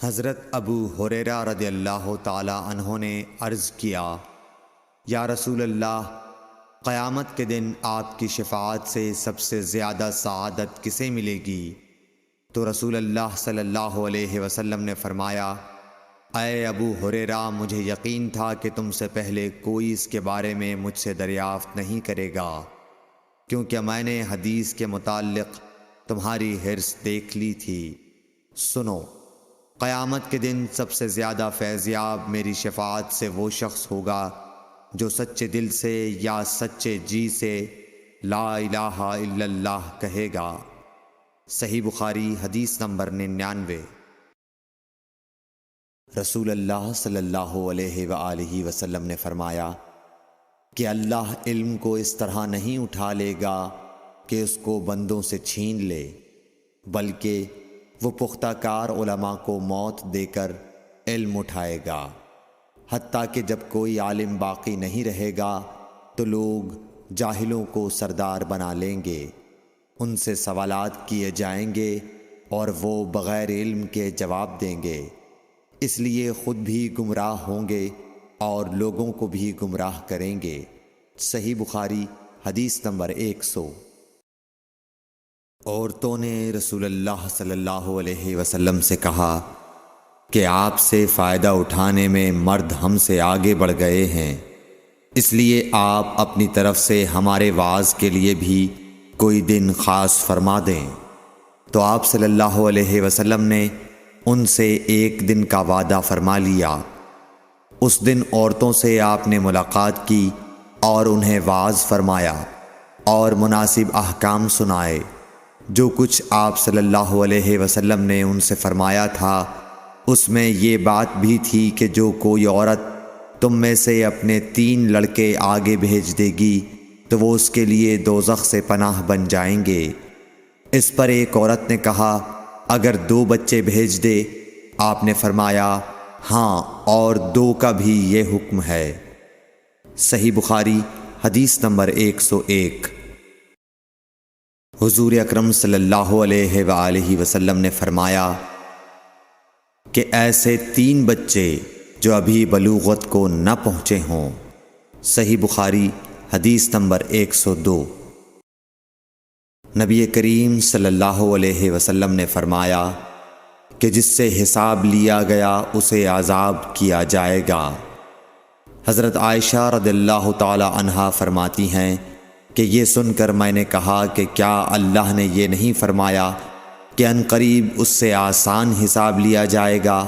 حضرت ابو ہریرہ رضی اللہ تعالی عنہ نے عرض کیا، یا رسول اللہ، قیامت کے دن آپ کی شفاعت سے سب سے زیادہ سعادت کسے ملے گی؟ تو رسول اللہ صلی اللہ علیہ وسلم نے فرمایا، اے ابو ہریرہ، مجھے یقین تھا کہ تم سے پہلے کوئی اس کے بارے میں مجھ سے دریافت نہیں کرے گا، کیونکہ میں نے حدیث کے متعلق تمہاری حرص دیکھ لی تھی۔ سنو، قیامت کے دن سب سے زیادہ فیضیاب میری شفاعت سے وہ شخص ہوگا جو سچے دل سے یا سچے جی سے لا الہ الا اللہ کہے گا۔ صحیح بخاری حدیث نمبر 99۔ رسول اللہ صلی اللہ علیہ وآلہ وسلم نے فرمایا کہ اللہ علم کو اس طرح نہیں اٹھا لے گا کہ اس کو بندوں سے چھین لے، بلکہ وہ پختہ کار علماء کو موت دے کر علم اٹھائے گا، حتیٰ کہ جب کوئی عالم باقی نہیں رہے گا تو لوگ جاہلوں کو سردار بنا لیں گے، ان سے سوالات کیے جائیں گے اور وہ بغیر علم کے جواب دیں گے، اس لیے خود بھی گمراہ ہوں گے اور لوگوں کو بھی گمراہ کریں گے۔ صحیح بخاری حدیث نمبر 100۔ عورتوں نے رسول اللہ صلی اللہ علیہ وسلم سے کہا کہ آپ سے فائدہ اٹھانے میں مرد ہم سے آگے بڑھ گئے ہیں، اس لیے آپ اپنی طرف سے ہمارے وعظ کے لیے بھی کوئی دن خاص فرما دیں۔ تو آپ صلی اللہ علیہ وسلم نے ان سے ایک دن کا وعدہ فرما لیا۔ اس دن عورتوں سے آپ نے ملاقات کی اور انہیں وعظ فرمایا اور مناسب احکام سنائے۔ جو کچھ آپ صلی اللہ علیہ وسلم نے ان سے فرمایا تھا اس میں یہ بات بھی تھی کہ جو کوئی عورت تم میں سے اپنے 3 لڑکے آگے بھیج دے گی تو وہ اس کے لیے دوزخ سے پناہ بن جائیں گے۔ اس پر ایک عورت نے کہا، اگر 2 بچے بھیج دے؟ آپ نے فرمایا، ہاں، اور 2 کا بھی یہ حکم ہے۔ صحیح بخاری حدیث نمبر 101۔ حضور اکرم صلی اللہ علیہ وآلہ وسلم نے فرمایا کہ ایسے 3 بچے جو ابھی بلوغت کو نہ پہنچے ہوں۔ صحیح بخاری حدیث نمبر 102۔ نبی کریم صلی اللہ علیہ وسلم نے فرمایا کہ جس سے حساب لیا گیا اسے عذاب کیا جائے گا۔ حضرت عائشہ رضی اللہ تعالی عنہا فرماتی ہیں کہ یہ سن کر میں نے کہا کہ کیا اللہ نے یہ نہیں فرمایا کہ عنقریب اس سے آسان حساب لیا جائے گا؟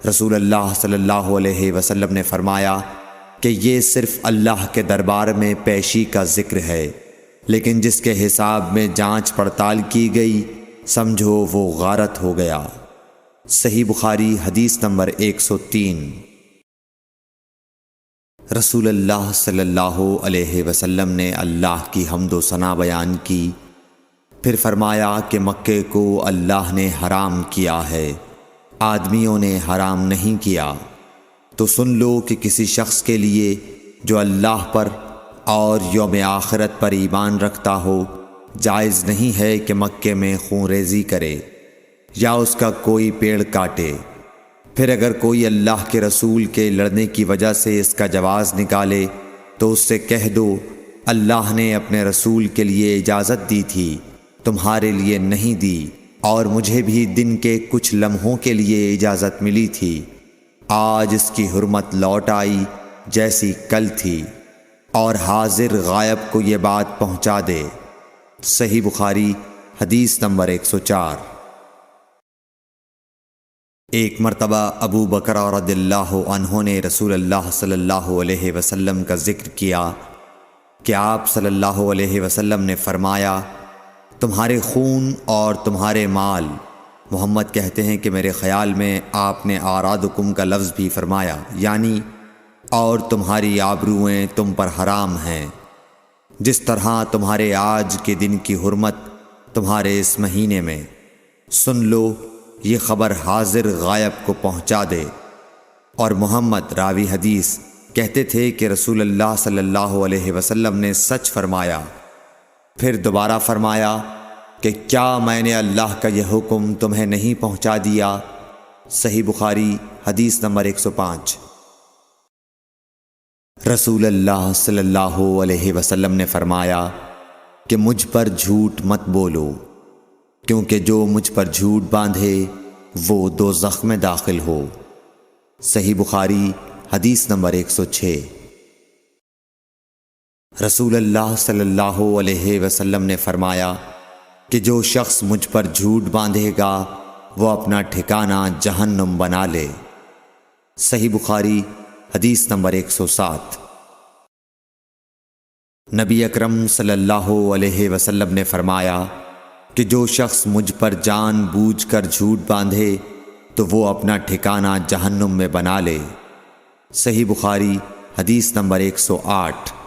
رسول اللہ صلی اللہ علیہ وسلم نے فرمایا کہ یہ صرف اللہ کے دربار میں پیشی کا ذکر ہے، لیکن جس کے حساب میں جانچ پڑتال کی گئی سمجھو وہ غارت ہو گیا۔ صحیح بخاری حدیث نمبر 103۔ رسول اللہ صلی اللہ علیہ وسلم نے اللہ کی حمد و ثنا بیان کی، پھر فرمایا کہ مکے کو اللہ نے حرام کیا ہے، آدمیوں نے حرام نہیں کیا۔ تو سن لو کہ کسی شخص کے لیے جو اللہ پر اور یوم آخرت پر ایمان رکھتا ہو جائز نہیں ہے کہ مکے میں خون ریزی کرے یا اس کا کوئی پیڑ کاٹے۔ پھر اگر کوئی اللہ کے رسول کے لڑنے کی وجہ سے اس کا جواز نکالے تو اس سے کہہ دو، اللہ نے اپنے رسول کے لیے اجازت دی تھی، تمہارے لیے نہیں دی، اور مجھے بھی دن کے کچھ لمحوں کے لیے اجازت ملی تھی، آج اس کی حرمت لوٹ آئی جیسی کل تھی، اور حاضر غائب کو یہ بات پہنچا دے۔ صحیح بخاری حدیث نمبر 104۔ ایک مرتبہ ابو بکر رضی اللہ عنہ نے رسول اللہ صلی اللہ علیہ وسلم کا ذکر کیا کہ آپ صلی اللہ علیہ وسلم نے فرمایا، تمہارے خون اور تمہارے مال، محمد کہتے ہیں کہ میرے خیال میں آپ نے اعراضکم کا لفظ بھی فرمایا، یعنی اور تمہاری آبروئیں تم پر حرام ہیں، جس طرح تمہارے آج کے دن کی حرمت تمہارے اس مہینے میں۔ سن لو، یہ خبر حاضر غائب کو پہنچا دے۔ اور محمد راوی حدیث کہتے تھے کہ رسول اللہ صلی اللہ علیہ وسلم نے سچ فرمایا۔ پھر دوبارہ فرمایا کہ کیا میں نے اللہ کا یہ حکم تمہیں نہیں پہنچا دیا صحیح بخاری حدیث نمبر 105۔ رسول اللہ صلی اللہ علیہ وسلم نے فرمایا کہ مجھ پر جھوٹ مت بولو، کیونکہ جو مجھ پر جھوٹ باندھے وہ دوزخ میں داخل ہو۔ صحیح بخاری حدیث نمبر 106۔ رسول اللہ صلی اللہ علیہ وسلم نے فرمایا کہ جو شخص مجھ پر جھوٹ باندھے گا وہ اپنا ٹھکانہ جہنم بنا لے۔ صحیح بخاری حدیث نمبر 107۔ نبی اکرم صلی اللہ علیہ وسلم نے فرمایا کہ جو شخص مجھ پر جان بوجھ کر جھوٹ باندھے تو وہ اپنا ٹھکانہ جہنم میں بنا لے۔ صحیح بخاری حدیث نمبر 108۔